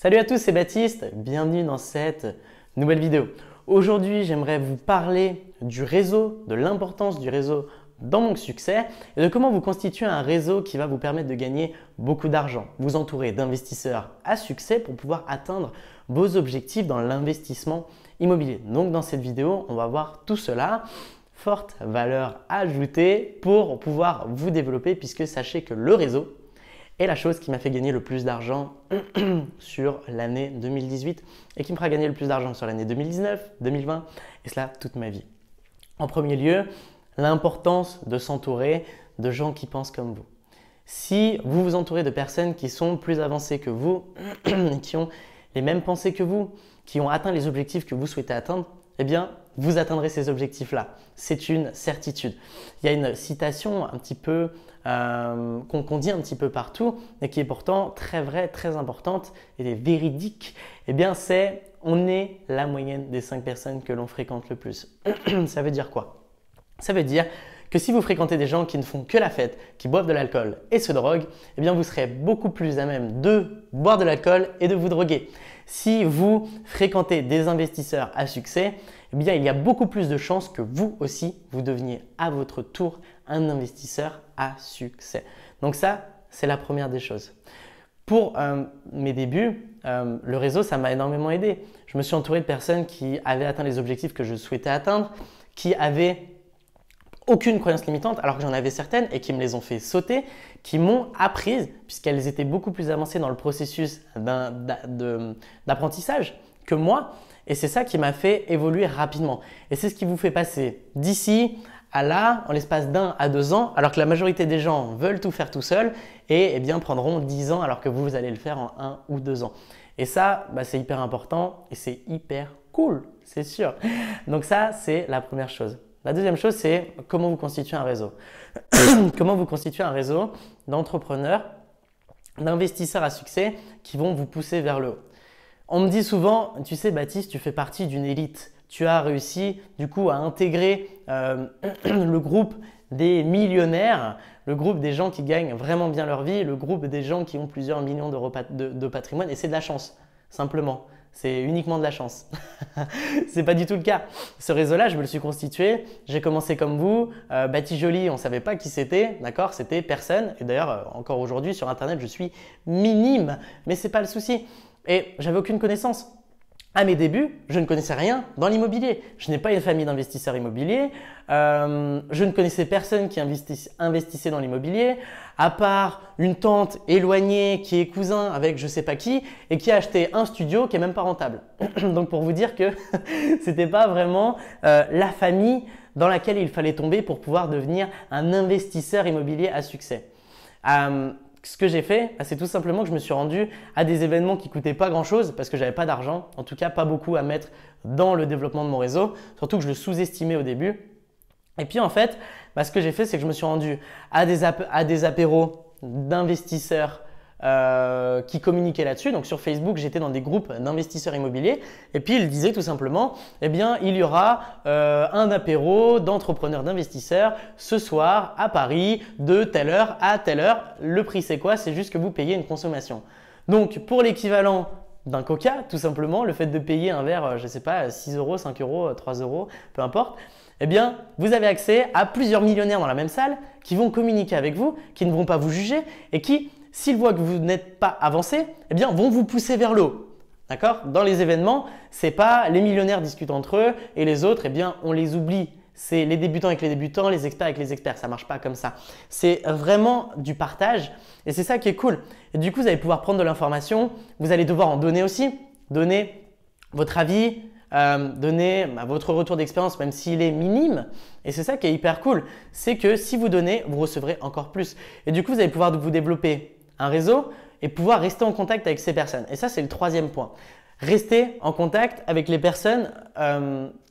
Salut à tous, c'est Baptiste, bienvenue dans cette nouvelle vidéo. Aujourd'hui, j'aimerais vous parler du réseau, de l'importance du réseau dans mon succès et de comment vous constituer un réseau qui va vous permettre de gagner beaucoup d'argent. Vous entourer d'investisseurs à succès pour pouvoir atteindre vos objectifs dans l'investissement immobilier. Donc dans cette vidéo, on va voir tout cela. Forte valeur ajoutée pour pouvoir vous développer puisque sachez que le réseau est la chose qui m'a fait gagner le plus d'argent sur l'année 2018 et qui me fera gagner le plus d'argent sur l'année 2019, 2020 et cela toute ma vie. En premier lieu, l'importance de s'entourer de gens qui pensent comme vous. Si vous vous entourez de personnes qui sont plus avancées que vous, qui ont les mêmes pensées que vous, qui ont atteint les objectifs que vous souhaitez atteindre, eh bien, vous atteindrez ces objectifs-là. C'est une certitude. Il y a une citation un petit peu qu'on dit un petit peu partout, mais qui est pourtant très vraie, très importante et véridique. Eh bien, c'est on est la moyenne des 5 personnes que l'on fréquente le plus. Ça veut dire quoi? Ça veut dire que si vous fréquentez des gens qui ne font que la fête, qui boivent de l'alcool et se droguent, eh bien, vous serez beaucoup plus à même de boire de l'alcool et de vous droguer. Si vous fréquentez des investisseurs à succès, eh bien, il y a beaucoup plus de chances que vous aussi, vous deveniez à votre tour un investisseur à succès. Donc ça, c'est la première des choses. Pour mes débuts, le réseau, ça m'a énormément aidé. Je me suis entouré de personnes qui avaient atteint les objectifs que je souhaitais atteindre, qui avaient aucune croyance limitante alors que j'en avais certaines et qui me les ont fait sauter, qui m'ont apprise puisqu'elles étaient beaucoup plus avancées dans le processus d'apprentissage que moi et c'est ça qui m'a fait évoluer rapidement et c'est ce qui vous fait passer d'ici à là en l'espace d'1 à 2 ans alors que la majorité des gens veulent tout faire tout seuls et eh bien, prendront 10 ans alors que vous allez le faire en 1 ou 2 ans. Et ça, c'est hyper important et c'est hyper cool, c'est sûr. Donc ça, c'est la première chose. La deuxième chose, c'est comment vous constituez un réseau. Comment vous constituez un réseau d'entrepreneurs, d'investisseurs à succès qui vont vous pousser vers le haut. On me dit souvent, tu sais Baptiste, tu fais partie d'une élite. Tu as réussi du coup à intégrer le groupe des millionnaires, le groupe des gens qui gagnent vraiment bien leur vie, le groupe des gens qui ont plusieurs millions d'euros de patrimoine et c'est de la chance, simplement. C'est uniquement de la chance. C'est pas du tout le cas. Ce réseau-là, je me le suis constitué. J'ai commencé comme vous. Bati Joly, on ne savait pas qui c'était, d'accord? C'était personne. Et d'ailleurs, encore aujourd'hui, sur Internet, je suis minime. Mais ce n'est pas le souci. Et j'avais aucune connaissance. À mes débuts, je ne connaissais rien dans l'immobilier. Je n'ai pas une famille d'investisseurs immobiliers. Je ne connaissais personne qui investissait dans l'immobilier, à part une tante éloignée qui est cousin avec je sais pas qui et qui a acheté un studio qui est même pas rentable. Donc pour vous dire que c'était pas vraiment la famille dans laquelle il fallait tomber pour pouvoir devenir un investisseur immobilier à succès. Ce que j'ai fait, c'est tout simplement que je me suis rendu à des événements qui ne coûtaient pas grand-chose parce que je n'avais pas d'argent, en tout cas pas beaucoup à mettre dans le développement de mon réseau, surtout que je le sous-estimais au début. Et puis en fait, ce que j'ai fait, c'est que je me suis rendu à des apéros d'investisseurs qui communiquaient là-dessus. Donc sur Facebook, j'étais dans des groupes d'investisseurs immobiliers et puis ils disaient tout simplement, eh bien, il y aura un apéro d'entrepreneurs d'investisseurs ce soir à Paris de telle heure à telle heure. Le prix, c'est quoi? C'est juste que vous payez une consommation. Donc pour l'équivalent d'un coca, tout simplement, le fait de payer un verre, je ne sais pas, 6 euros, 5 euros, 3 euros, peu importe, eh bien, vous avez accès à plusieurs millionnaires dans la même salle qui vont communiquer avec vous, qui ne vont pas vous juger et qui, s'ils voient que vous n'êtes pas avancé, eh bien, vont vous pousser vers le haut. D'accord? Dans les événements, ce n'est pas les millionnaires discutent entre eux et les autres, eh bien, on les oublie. C'est les débutants avec les débutants, les experts avec les experts. Ça ne marche pas comme ça. C'est vraiment du partage et c'est ça qui est cool. Et du coup, vous allez pouvoir prendre de l'information. Vous allez devoir en donner aussi. Donner votre avis, donner votre retour d'expérience même s'il est minime. Et c'est ça qui est hyper cool. C'est que si vous donnez, vous recevrez encore plus. Et du coup, vous allez pouvoir vous développer un réseau et pouvoir rester en contact avec ces personnes. Et ça, c'est le troisième point. Rester en contact avec les personnes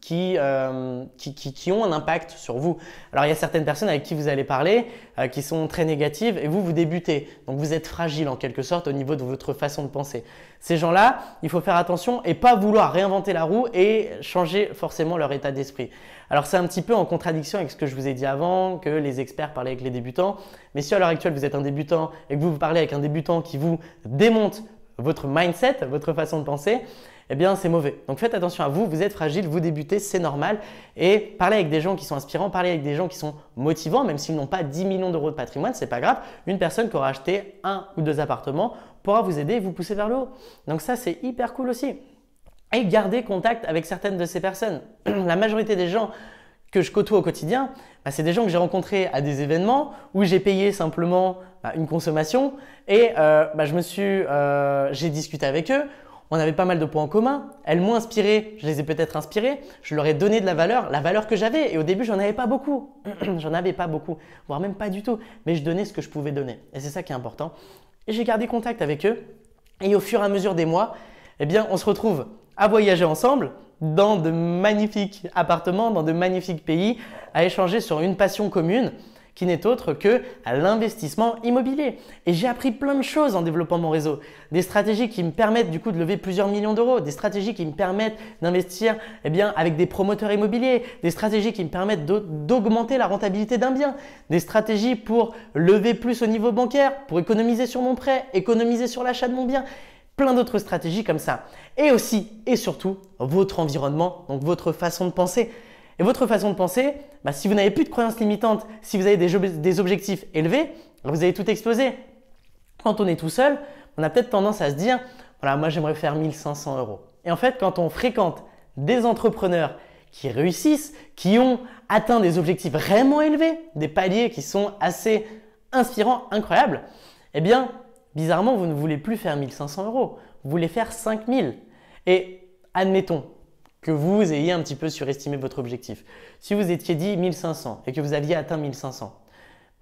qui ont un impact sur vous. Alors, il y a certaines personnes avec qui vous allez parler qui sont très négatives et vous débutez. Donc, vous êtes fragile en quelque sorte au niveau de votre façon de penser. Ces gens-là, il faut faire attention et pas vouloir réinventer la roue et changer forcément leur état d'esprit. Alors, c'est un petit peu en contradiction avec ce que je vous ai dit avant, que les experts parlaient avec les débutants. Mais si à l'heure actuelle, vous êtes un débutant et que vous parlez avec un débutant qui vous démonte votre mindset, votre façon de penser, eh bien c'est mauvais. Donc faites attention à vous, vous êtes fragile, vous débutez, c'est normal. Et parlez avec des gens qui sont inspirants, parlez avec des gens qui sont motivants, même s'ils n'ont pas 10 millions d'euros de patrimoine, c'est pas grave. Une personne qui aura acheté 1 ou 2 appartements pourra vous aider et vous pousser vers le haut. Donc ça, c'est hyper cool aussi. Et gardez contact avec certaines de ces personnes. La majorité des gens que je côtoie au quotidien, c'est des gens que j'ai rencontrés à des événements où j'ai payé simplement une consommation et j'ai discuté avec eux. On avait pas mal de points en commun. Elles m'ont inspiré, je les ai peut-être inspirés. Je leur ai donné de la valeur que j'avais. Et au début, j'en avais pas beaucoup. J'en avais pas beaucoup, voire même pas du tout. Mais je donnais ce que je pouvais donner. Et c'est ça qui est important. Et j'ai gardé contact avec eux. Et au fur et à mesure des mois, eh bien, on se retrouve à voyager ensemble dans de magnifiques appartements, dans de magnifiques pays, à échanger sur une passion commune qui n'est autre que l'investissement immobilier. Et j'ai appris plein de choses en développant mon réseau. Des stratégies qui me permettent du coup de lever plusieurs millions d'euros, des stratégies qui me permettent d'investir avec des promoteurs immobiliers, des stratégies qui me permettent d'augmenter la rentabilité d'un bien, des stratégies pour lever plus au niveau bancaire, pour économiser sur mon prêt, économiser sur l'achat de mon bien. Plein d'autres stratégies comme ça. Et aussi et surtout votre environnement, donc votre façon de penser. Et votre façon de penser, si vous n'avez plus de croyances limitantes, si vous avez des objectifs élevés, vous allez tout exploser. Quand on est tout seul, on a peut-être tendance à se dire « voilà, moi j'aimerais faire 1 500 euros ». Et en fait, quand on fréquente des entrepreneurs qui réussissent, qui ont atteint des objectifs vraiment élevés, des paliers qui sont assez inspirants, incroyables, eh bien, bizarrement, vous ne voulez plus faire 1 500 euros, vous voulez faire 5 000. Et admettons que vous ayez un petit peu surestimé votre objectif. Si vous étiez dit 1 500 et que vous aviez atteint 1 500,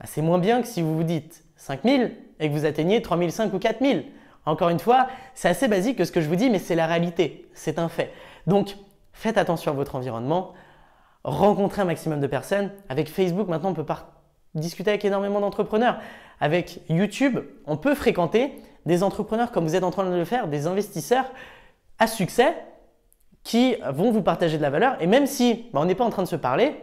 c'est moins bien que si vous vous dites 5 000 et que vous atteignez 3 500 ou 4 000. Encore une fois, c'est assez basique que ce que je vous dis, mais c'est la réalité, c'est un fait. Donc, faites attention à votre environnement, rencontrez un maximum de personnes. Avec Facebook, maintenant, on peut discuter avec énormément d'entrepreneurs. Avec YouTube, on peut fréquenter des entrepreneurs comme vous êtes en train de le faire, des investisseurs à succès qui vont vous partager de la valeur. Et même si on n'est pas en train de se parler,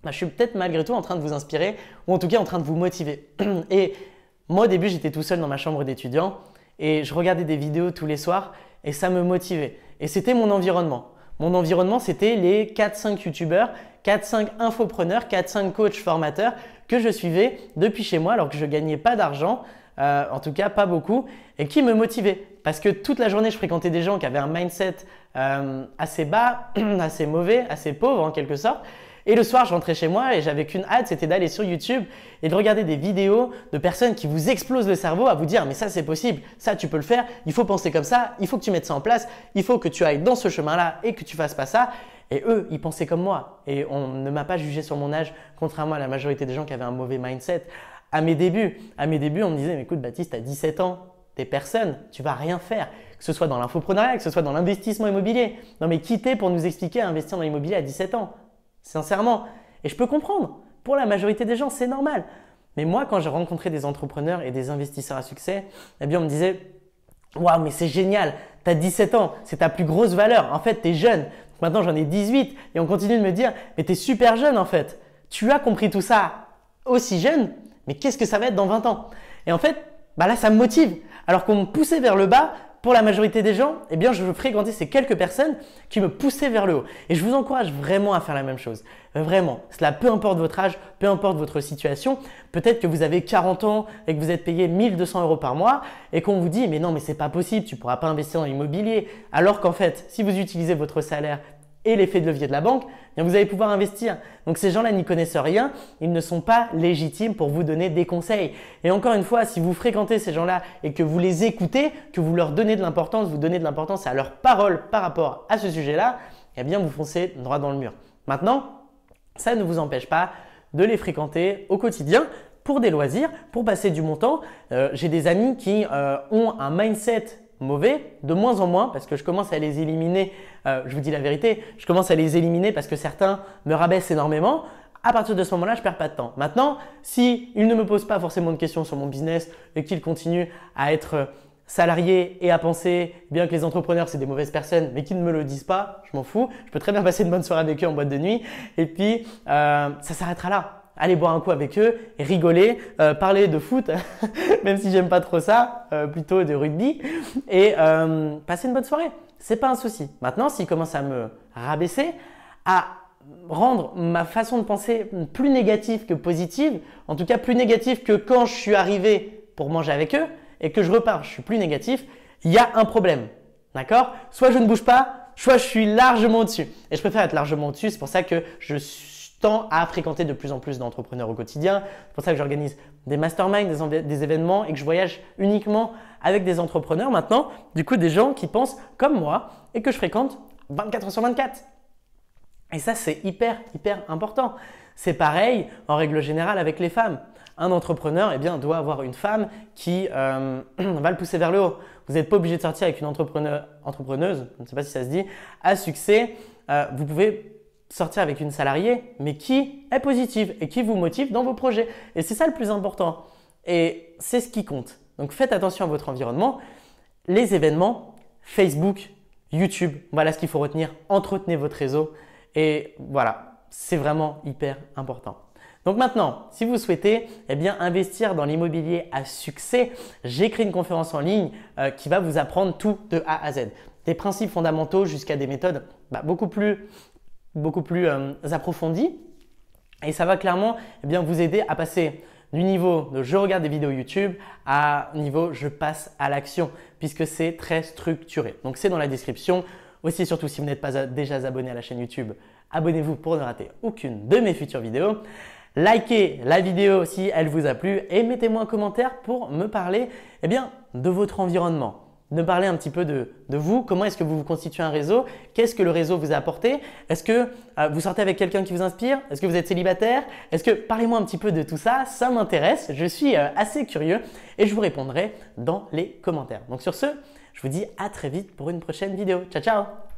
je suis peut-être malgré tout en train de vous inspirer ou en tout cas en train de vous motiver. Et moi, au début, j'étais tout seul dans ma chambre d'étudiant et je regardais des vidéos tous les soirs et ça me motivait. Et c'était mon environnement. Mon environnement, c'était les 4-5 youtubeurs, 4-5 infopreneurs, 4-5 coachs formateurs que je suivais depuis chez moi alors que je ne gagnais pas d'argent, en tout cas pas beaucoup, et qui me motivaient. Parce que toute la journée, je fréquentais des gens qui avaient un mindset assez bas, assez mauvais, assez pauvre en quelque sorte. Et le soir, je rentrais chez moi et j'avais qu'une hâte, c'était d'aller sur YouTube et de regarder des vidéos de personnes qui vous explosent le cerveau à vous dire « mais ça c'est possible, ça tu peux le faire, il faut penser comme ça, il faut que tu mettes ça en place, il faut que tu ailles dans ce chemin-là et que tu fasses pas ça ». Et eux, ils pensaient comme moi et on ne m'a pas jugé sur mon âge, contrairement à la majorité des gens qui avaient un mauvais mindset. À mes débuts, on me disait « mais écoute Baptiste, tu as 17 ans, t'es personne, tu vas rien faire ». Que ce soit dans l'infoprenariat, que ce soit dans l'investissement immobilier. Non mais qui t'es pour nous expliquer à investir dans l'immobilier à 17 ans ? Sincèrement. Et je peux comprendre. Pour la majorité des gens, c'est normal. Mais moi, quand j'ai rencontré des entrepreneurs et des investisseurs à succès, eh bien, on me disait « waouh, mais c'est génial, tu as 17 ans, c'est ta plus grosse valeur. En fait, tu es jeune. Maintenant, j'en ai 18. » Et on continue de me dire « mais tu es super jeune en fait. Tu as compris tout ça aussi jeune, mais qu'est-ce que ça va être dans 20 ans ?» Et en fait, là, ça me motive. Alors qu'on me poussait vers le bas, pour la majorité des gens, eh bien, je fréquentais ces quelques personnes qui me poussaient vers le haut. Et je vous encourage vraiment à faire la même chose. Vraiment. Cela, peu importe votre âge, peu importe votre situation. Peut-être que vous avez 40 ans et que vous êtes payé 1 200 euros par mois et qu'on vous dit « mais non, mais c'est pas possible, tu pourras pas investir dans l'immobilier. » Alors qu'en fait, si vous utilisez votre salaire et l'effet de levier de la banque, eh bien vous allez pouvoir investir. Donc ces gens-là n'y connaissent rien, ils ne sont pas légitimes pour vous donner des conseils. Et encore une fois, si vous fréquentez ces gens-là et que vous les écoutez, que vous leur donnez de l'importance, vous donnez de l'importance à leurs paroles par rapport à ce sujet-là, eh bien vous foncez droit dans le mur. Maintenant, ça ne vous empêche pas de les fréquenter au quotidien pour des loisirs, pour passer du bon temps. J'ai des amis qui ont un mindset mauvais, de moins en moins, parce que je commence à les éliminer, je vous dis la vérité, je commence à les éliminer parce que certains me rabaissent énormément. À partir de ce moment-là, je ne perds pas de temps. Maintenant, s'ils ne me posent pas forcément de questions sur mon business et qu'ils continuent à être salariés et à penser bien que les entrepreneurs, c'est des mauvaises personnes, mais qu'ils ne me le disent pas, je m'en fous. Je peux très bien passer une bonne soirée avec eux en boîte de nuit et puis ça s'arrêtera là. aller boire un coup avec eux, rigoler, parler de foot, même si j'aime pas trop ça, plutôt de rugby, et passer une bonne soirée. C'est pas un souci. Maintenant, s'ils commencent à me rabaisser, à rendre ma façon de penser plus négative que positive, en tout cas plus négative que quand je suis arrivé pour manger avec eux et que je repars, je suis plus négatif, il y a un problème. D'accord? Soit je ne bouge pas, soit je suis largement au-dessus. Et je préfère être largement au-dessus, c'est pour ça que je tends à fréquenter de plus en plus d'entrepreneurs au quotidien. C'est pour ça que j'organise des masterminds, des événements et que je voyage uniquement avec des entrepreneurs maintenant. Du coup, des gens qui pensent comme moi et que je fréquente 24 heures sur 24. Et ça, c'est hyper important. C'est pareil en règle générale avec les femmes. Un entrepreneur doit avoir une femme qui va le pousser vers le haut. Vous n'êtes pas obligé de sortir avec une entrepreneuse, je ne sais pas si ça se dit, à succès. Vous pouvez sortir avec une salariée, mais qui est positive et qui vous motive dans vos projets. Et c'est ça le plus important. Et c'est ce qui compte. Donc faites attention à votre environnement. Les événements, Facebook, YouTube, voilà ce qu'il faut retenir. Entretenez votre réseau. Et voilà, c'est vraiment hyper important. Donc maintenant, si vous souhaitez investir dans l'immobilier à succès, j'ai créé une conférence en ligne qui va vous apprendre tout de A à Z. Des principes fondamentaux jusqu'à des méthodes beaucoup plus approfondies. Et ça va clairement vous aider à passer du niveau de je regarde des vidéos YouTube à niveau je passe à l'action puisque c'est très structuré. Donc c'est dans la description. Aussi, surtout si vous n'êtes pas déjà abonné à la chaîne YouTube, abonnez-vous pour ne rater aucune de mes futures vidéos. Likez la vidéo si elle vous a plu et mettez-moi un commentaire pour me parler de votre environnement. De parler un petit peu de vous, comment est-ce que vous vous constituez un réseau, qu'est-ce que le réseau vous a apporté, est-ce que vous sortez avec quelqu'un qui vous inspire, est-ce que vous êtes célibataire, parlez-moi un petit peu de tout ça, ça m'intéresse, je suis assez curieux et je vous répondrai dans les commentaires. Donc sur ce, je vous dis à très vite pour une prochaine vidéo. Ciao, ciao!